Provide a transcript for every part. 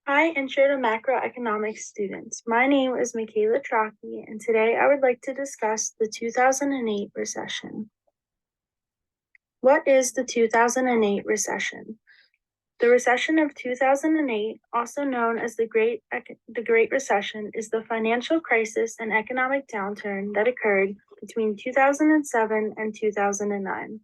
Hi, intro to macroeconomics students. My name is Michaela Trocki, and today I would like to discuss the 2008 recession. What is the 2008 recession? The recession of 2008, also known as the Great Recession, is the financial crisis and economic downturn that occurred between 2007 and 2009.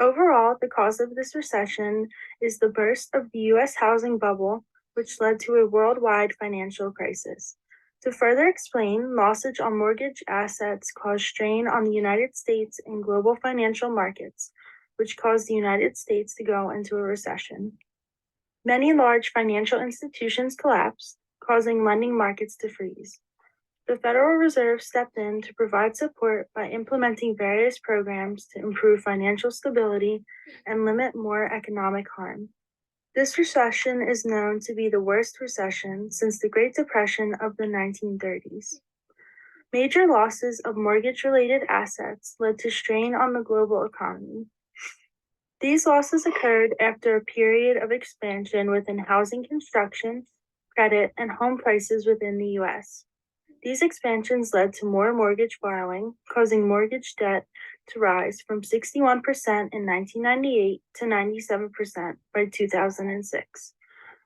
Overall, the cause of this recession is the burst of the U.S. housing bubble, which led to a worldwide financial crisis. To further explain, losses on mortgage assets caused strain on the United States and global financial markets, which caused the United States to go into a recession. Many large financial institutions collapsed, causing lending markets to freeze. The Federal Reserve stepped in to provide support by implementing various programs to improve financial stability and limit more economic harm. This recession is known to be the worst recession since the Great Depression of the 1930s. Major losses of mortgage-related assets led to strain on the global economy. These losses occurred after a period of expansion within housing construction, credit, and home prices within the U.S. These expansions led to more mortgage borrowing, causing mortgage debt to rise from 61% in 1998 to 97% by 2006.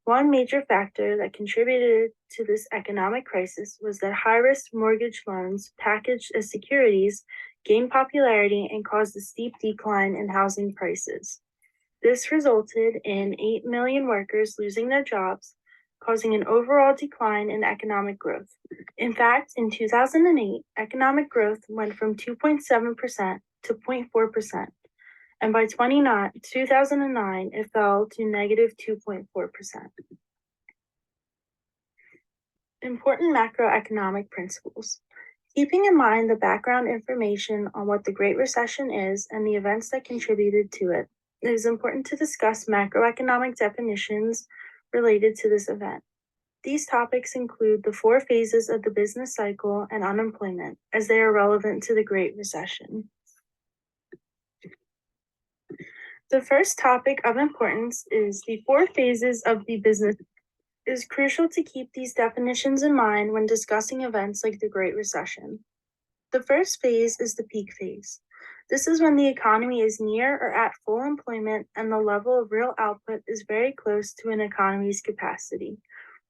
One major factor that contributed to this economic crisis was that high-risk mortgage loans packaged as securities gained popularity and caused a steep decline in housing prices. This resulted in 8 million workers losing their jobs, causing an overall decline in economic growth. In fact, in 2008, economic growth went from 2.7% to 0.4%, and by 2009, it fell to negative 2.4%. Important macroeconomic principles. Keeping in mind the background information on what the Great Recession is and the events that contributed to it, it is important to discuss macroeconomic definitions related to this event. These topics include the 4 phases of the business cycle and unemployment, as they are relevant to the Great Recession. The first topic of importance is the 4 phases of the business. It is crucial to keep these definitions in mind when discussing events like the Great Recession. The first phase is the peak phase. This is when the economy is near or at full employment and the level of real output is very close to an economy's capacity.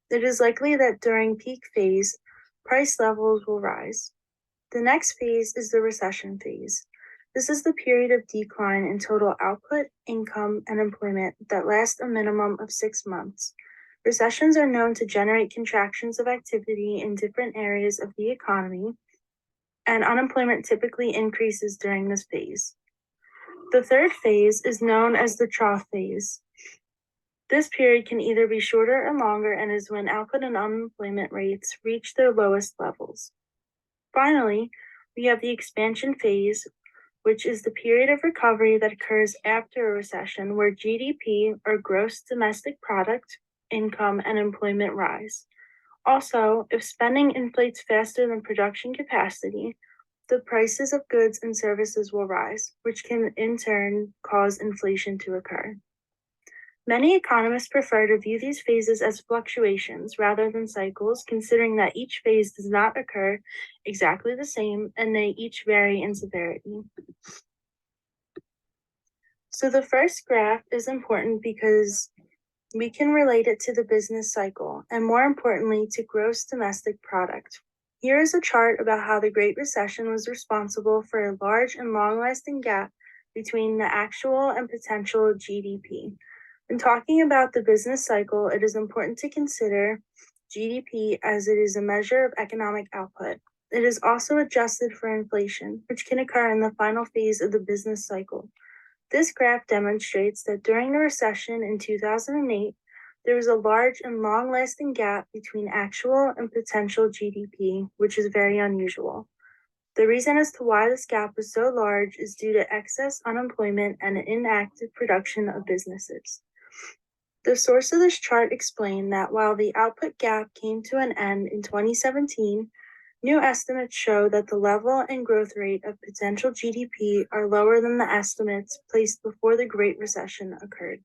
It is likely that during peak phase, price levels will rise. The next phase is the recession phase. This is the period of decline in total output, income, and employment that lasts a minimum of 6 months. Recessions are known to generate contractions of activity in different areas of the economy, and unemployment typically increases during this phase. The third phase is known as the trough phase. This period can either be shorter or longer and is when output and unemployment rates reach their lowest levels. Finally, we have the expansion phase, which is the period of recovery that occurs after a recession where GDP, or gross domestic product, income, and employment rise. Also, if spending inflates faster than production capacity, the prices of goods and services will rise, which can in turn cause inflation to occur. Many economists prefer to view these phases as fluctuations rather than cycles, considering that each phase does not occur exactly the same and they each vary in severity. So the first graph is important because we can relate it to the business cycle and, more importantly, to gross domestic product. Here is a chart about how the Great Recession was responsible for a large and long-lasting gap between the actual and potential GDP. When talking about the business cycle, it is important to consider GDP as it is a measure of economic output. It is also adjusted for inflation, which can occur in the final phase of the business cycle. This graph demonstrates that during the recession in 2008, there was a large and long-lasting gap between actual and potential GDP, which is very unusual. The reason as to why this gap was so large is due to excess unemployment and an inactive production of businesses. The source of this chart explained that while the output gap came to an end in 2017, new estimates show that the level and growth rate of potential GDP are lower than the estimates placed before the Great Recession occurred.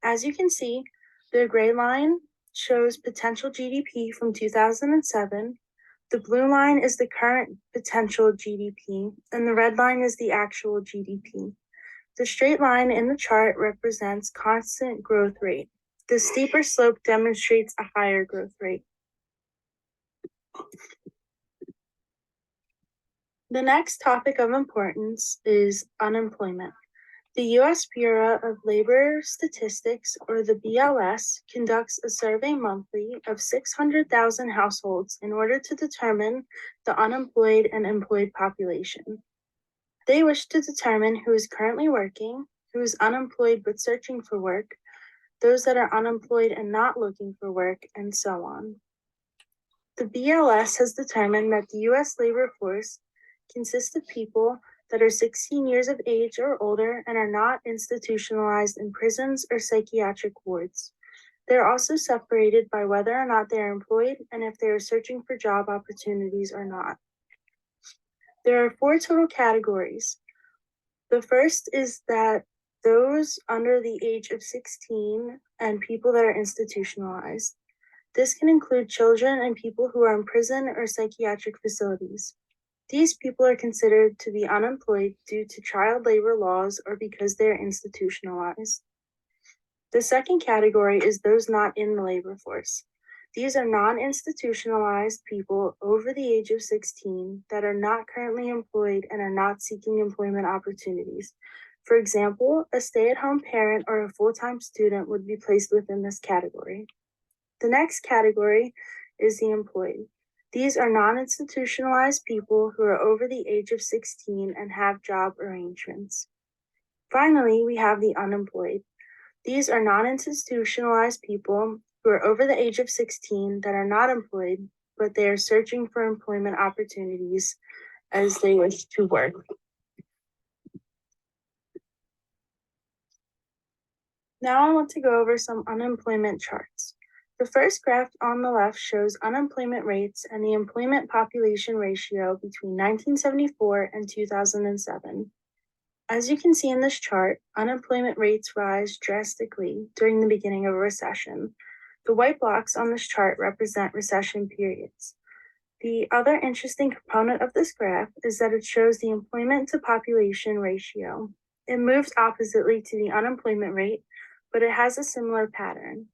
As you can see, the gray line shows potential GDP from 2007. The blue line is the current potential GDP, and the red line is the actual GDP. The straight line in the chart represents constant growth rate. The steeper slope demonstrates a higher growth rate. The next topic of importance is unemployment. The U.S. Bureau of Labor Statistics, or the BLS, conducts a survey monthly of 600,000 households in order to determine the unemployed and employed population. They wish to determine who is currently working, who is unemployed but searching for work, those that are unemployed and not looking for work, and so on. The BLS has determined that the U.S. labor force consists of people that are 16 years of age or older and are not institutionalized in prisons or psychiatric wards. They're also separated by whether or not they are employed and if they are searching for job opportunities or not. There are 4 total categories. The first is that those under the age of 16 and people that are institutionalized. This can include children and people who are in prison or psychiatric facilities. These people are considered to be unemployed due to child labor laws or because they are institutionalized. The second category is those not in the labor force. These are non-institutionalized people over the age of 16 that are not currently employed and are not seeking employment opportunities. For example, a stay-at-home parent or a full-time student would be placed within this category. The next category is the employed. These are non-institutionalized people who are over the age of 16 and have job arrangements. Finally, we have the unemployed. These are non-institutionalized people who are over the age of 16 that are not employed, but they are searching for employment opportunities as they wish to work. Now I want to go over some unemployment charts. The first graph on the left shows unemployment rates and the employment population ratio between 1974 and 2007. As you can see in this chart, unemployment rates rise drastically during the beginning of a recession. The white blocks on this chart represent recession periods. The other interesting component of this graph is that it shows the employment to population ratio. It moves oppositely to the unemployment rate, but it has a similar pattern.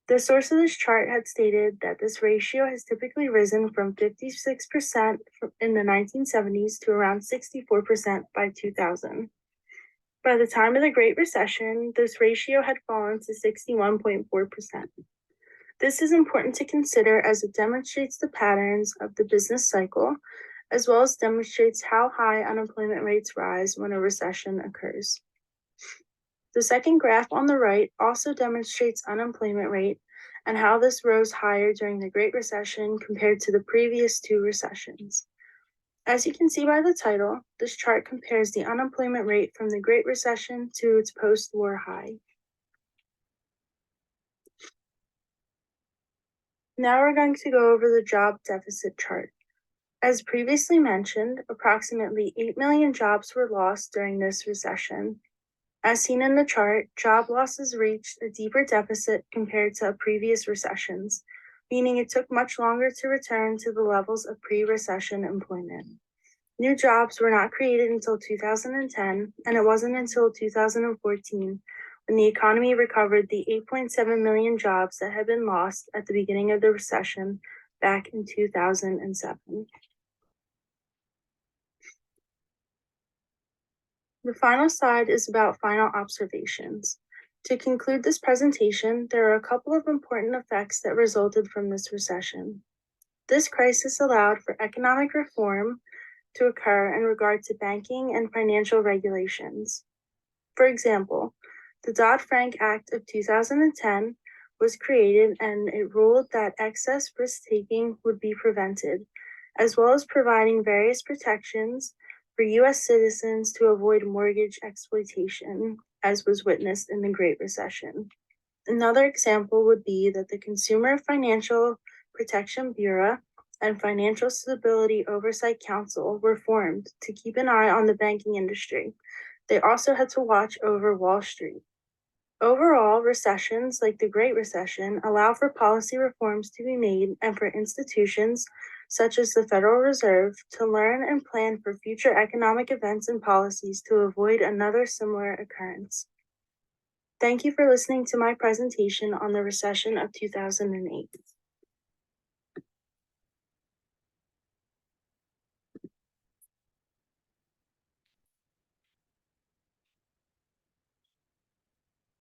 The source of this chart had stated that this ratio has typically risen from 56% in the 1970s to around 64% by 2000. By the time of the Great Recession, this ratio had fallen to 61.4%. This is important to consider as it demonstrates the patterns of the business cycle, as well as demonstrates how high unemployment rates rise when a recession occurs. The second graph on the right also demonstrates unemployment rate and how this rose higher during the Great Recession compared to the previous 2 recessions. As you can see by the title, this chart compares the unemployment rate from the Great Recession to its post-war high. Now we're going to go over the job deficit chart. As previously mentioned, approximately 8 million jobs were lost during this recession. As seen in the chart, job losses reached a deeper deficit compared to previous recessions, meaning it took much longer to return to the levels of pre-recession employment. New jobs were not created until 2010, and it wasn't until 2014 when the economy recovered the 8.7 million jobs that had been lost at the beginning of the recession back in 2007. The final slide is about final observations. To conclude this presentation, there are a couple of important effects that resulted from this recession. This crisis allowed for economic reform to occur in regard to banking and financial regulations. For example, the Dodd-Frank Act of 2010 was created and it ruled that excess risk-taking would be prevented, as well as providing various protections for U.S. citizens to avoid mortgage exploitation, as was witnessed in the Great Recession. Another example would be that the Consumer Financial Protection Bureau and Financial Stability Oversight Council were formed to keep an eye on the banking industry. They also had to watch over Wall Street. Overall, recessions like the Great Recession allow for policy reforms to be made and for institutions such as the Federal Reserve to learn and plan for future economic events and policies to avoid another similar occurrence. Thank you for listening to my presentation on the recession of 2008.